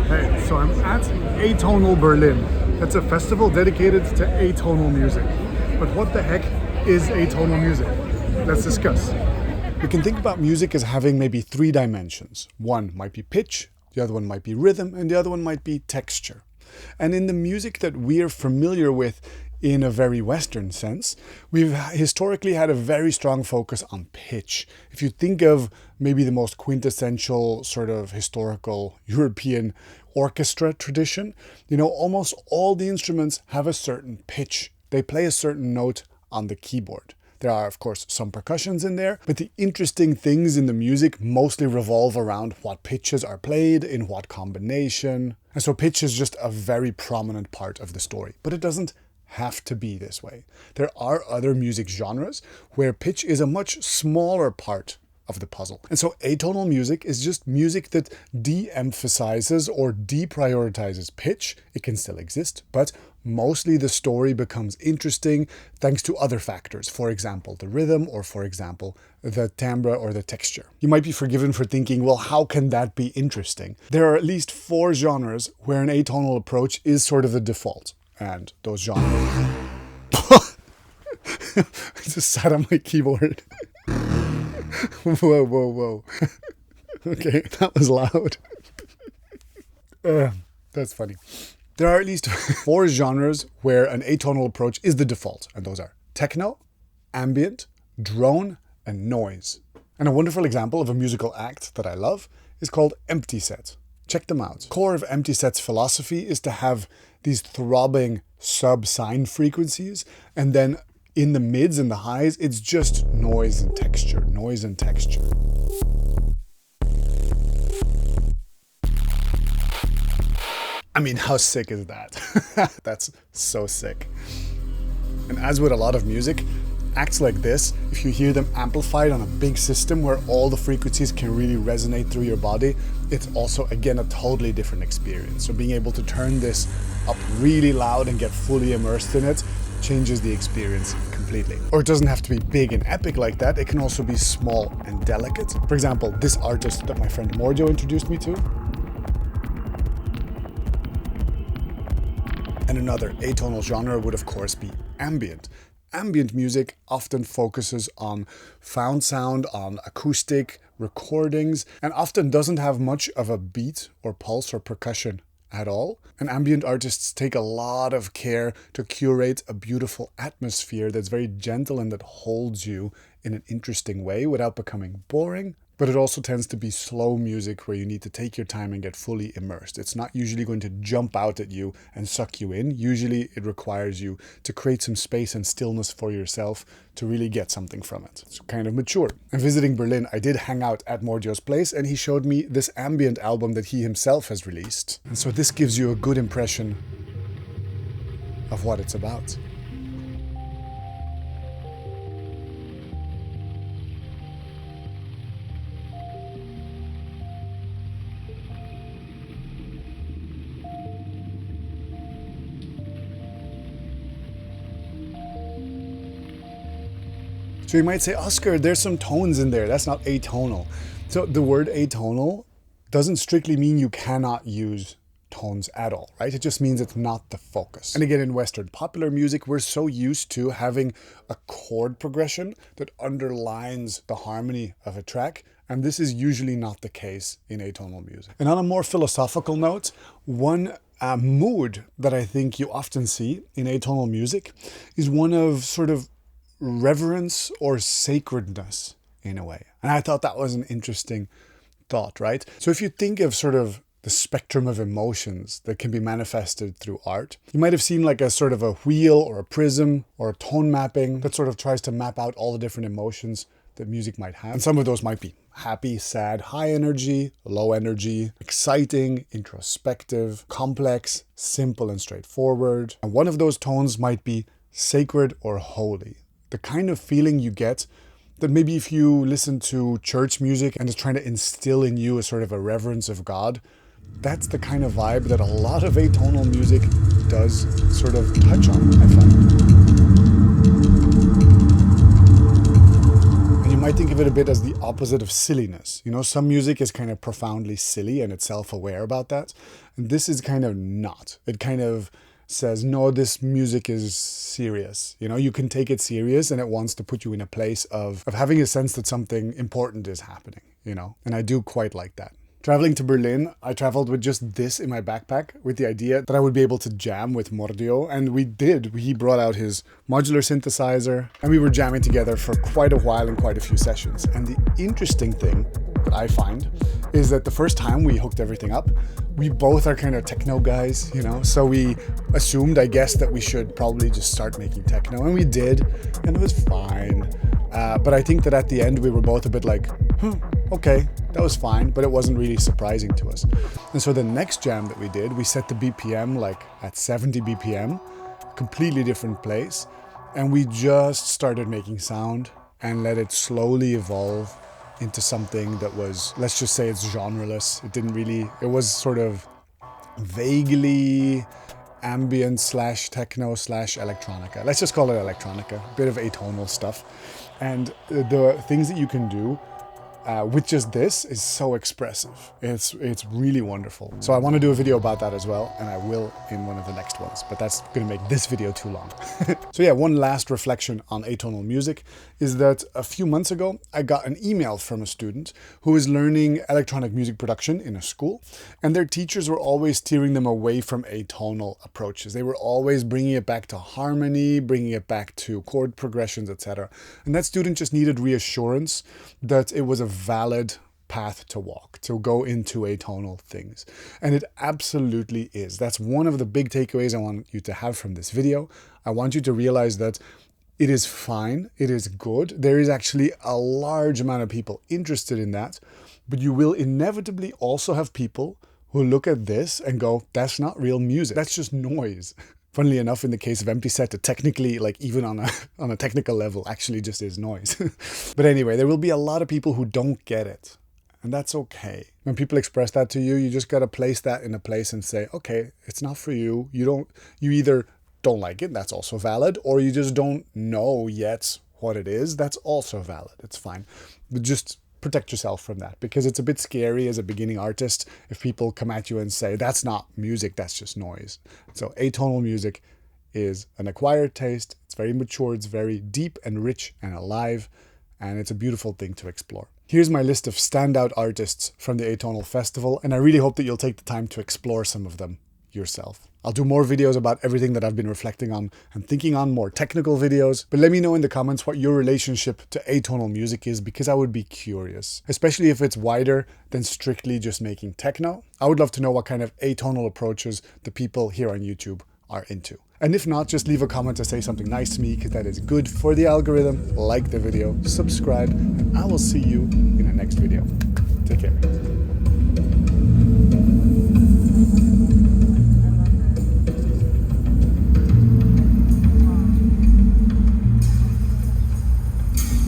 Hey, so I'm at Atonal Berlin. It's a festival dedicated to atonal music. But what the heck is atonal music? Let's discuss. We can think about music as having maybe three dimensions. One might be pitch, the other one might be rhythm, and the other one might be texture. And in the music that we're familiar with in a very Western sense, we've historically had a very strong focus on pitch. If you think of maybe the most quintessential sort of historical European orchestra tradition, almost all the instruments have a certain pitch. They play a certain note on the keyboard. There are, of course, some percussions in there, but the interesting things in the music mostly revolve around what pitches are played, in what combination. And so pitch is just a very prominent part of the story, but it doesn't have to be this way. There are other music genres where pitch is a much smaller part of the puzzle. And so atonal music is just music that de-emphasizes or deprioritizes pitch. It can still exist, but mostly the story becomes interesting thanks to other factors. For example, the rhythm, or for example, the timbre or the texture. You might be forgiven for thinking, well, how can that be interesting? There are at least 4 genres where an atonal approach is sort of the default. And those genres... I just sat on my keyboard. Whoa. Okay, that was loud. That's funny. There are at least 4 genres where an atonal approach is the default, and those are techno, ambient, drone, and noise. And a wonderful example of a musical act that I love is called emptyset. Check them out. The core of emptyset's philosophy is to have these throbbing sub-sine frequencies, and then in the mids and the highs, it's just noise and texture, noise and texture. I mean, how sick is that? That's so sick. And as with a lot of music, acts like this, if you hear them amplified on a big system where all the frequencies can really resonate through your body, it's also, again, a totally different experience. So being able to turn this up really loud and get fully immersed in it changes the experience completely. Or it doesn't have to be big and epic like that. It can also be small and delicate. For example, this artist that my friend Mordio introduced me to. And another atonal genre would, of course, be ambient. Ambient music often focuses on found sound, on acoustic recordings, and often doesn't have much of a beat or pulse or percussion at all. And ambient artists take a lot of care to curate a beautiful atmosphere that's very gentle and that holds you in an interesting way without becoming boring. But it also tends to be slow music where you need to take your time and get fully immersed. It's not usually going to jump out at you and suck you in. Usually it requires you to create some space and stillness for yourself to really get something from it. It's kind of mature. And visiting Berlin, I did hang out at Mordio's place, and he showed me this ambient album that he himself has released. And so this gives you a good impression of what it's about. So you might say, Oscar, there's some tones in there. That's not atonal. So the word atonal doesn't strictly mean you cannot use tones at all, right? It just means it's not the focus. And again, in Western popular music, we're so used to having a chord progression that underlines the harmony of a track. And this is usually not the case in atonal music. And on a more philosophical note, one mood that I think you often see in atonal music is one of sort of reverence or sacredness in a way. And I thought that was an interesting thought, right? So if you think of sort of the spectrum of emotions that can be manifested through art, you might have seen like a sort of a wheel or a prism or a tone mapping that sort of tries to map out all the different emotions that music might have. And some of those might be happy, sad, high energy, low energy, exciting, introspective, complex, simple and straightforward. And one of those tones might be sacred or holy. The kind of feeling you get that maybe if you listen to church music and it's trying to instill in you a sort of a reverence of God, that's the kind of vibe that a lot of atonal music does sort of touch on, I find. And you might might think of it a bit as the opposite of silliness. You know, some music is kind of profoundly silly and it's self-aware about that. And this is kind of not. It kind of says, no, this music is serious. You know, you can take it serious and it wants to put you in a place of having a sense that something important is happening, you know, and I do quite like that. Traveling to Berlin, I traveled with just this in my backpack with the idea that I would be able to jam with Mordio, and we did. He brought out his modular synthesizer and we were jamming together for quite a while and quite a few sessions. And the interesting thing that I find is that the first time we hooked everything up, we both are kind of techno guys, you know, so we assumed, I guess, that we should probably just start making techno, and we did, and it was fine. But I think that at the end we were both a bit like, okay, that was fine, but it wasn't really surprising to us. And so the next jam that we did, we set the BPM like at 70 BPM, completely different place, and we just started making sound and let it slowly evolve into something that was, let's just say it's genreless. It was sort of vaguely ambient / techno / electronica. Let's just call it electronica, a bit of atonal stuff. And the things that you can do with just this is so expressive. It's really wonderful. So I want to do a video about that as well, and I will in one of the next ones, but that's going to make this video too long. So yeah, one last reflection on atonal music is that a few months ago, I got an email from a student who is learning electronic music production in a school, and their teachers were always steering them away from atonal approaches. They were always bringing it back to harmony, bringing it back to chord progressions, etc. And that student just needed reassurance that it was a valid path to walk, to go into atonal things. And it absolutely is. That's one of the big takeaways I want you to have from this video. I want you to realize that it is fine, it is good. There is actually a large amount of people interested in that, but you will inevitably also have people who look at this and go, that's not real music, that's just noise. Funnily enough, in the case of emptyset, it technically, like even on a technical level, actually just is noise. But anyway, there will be a lot of people who don't get it. And that's okay. When people express that to you, you just got to place that in a place and say, okay, it's not for you. You either don't like it, that's also valid, or you just don't know yet what it is, that's also valid. It's fine. But just protect yourself from that, because it's a bit scary as a beginning artist if people come at you and say, that's not music, that's just noise. So atonal music is an acquired taste. It's very mature, it's very deep and rich and alive, and it's a beautiful thing to explore. Here's my list of standout artists from the Atonal Festival, and I really hope that you'll take the time to explore some of them yourself. I'll do more videos about everything that I've been reflecting on and thinking on, more technical videos, but let me know in the comments what your relationship to atonal music is, because I would be curious, especially if it's wider than strictly just making techno. I would love to know what kind of atonal approaches the people here on YouTube are into. And if not, just leave a comment to say something nice to me, because that is good for the algorithm. Like the video, subscribe, and I will see you in the next video. Take care.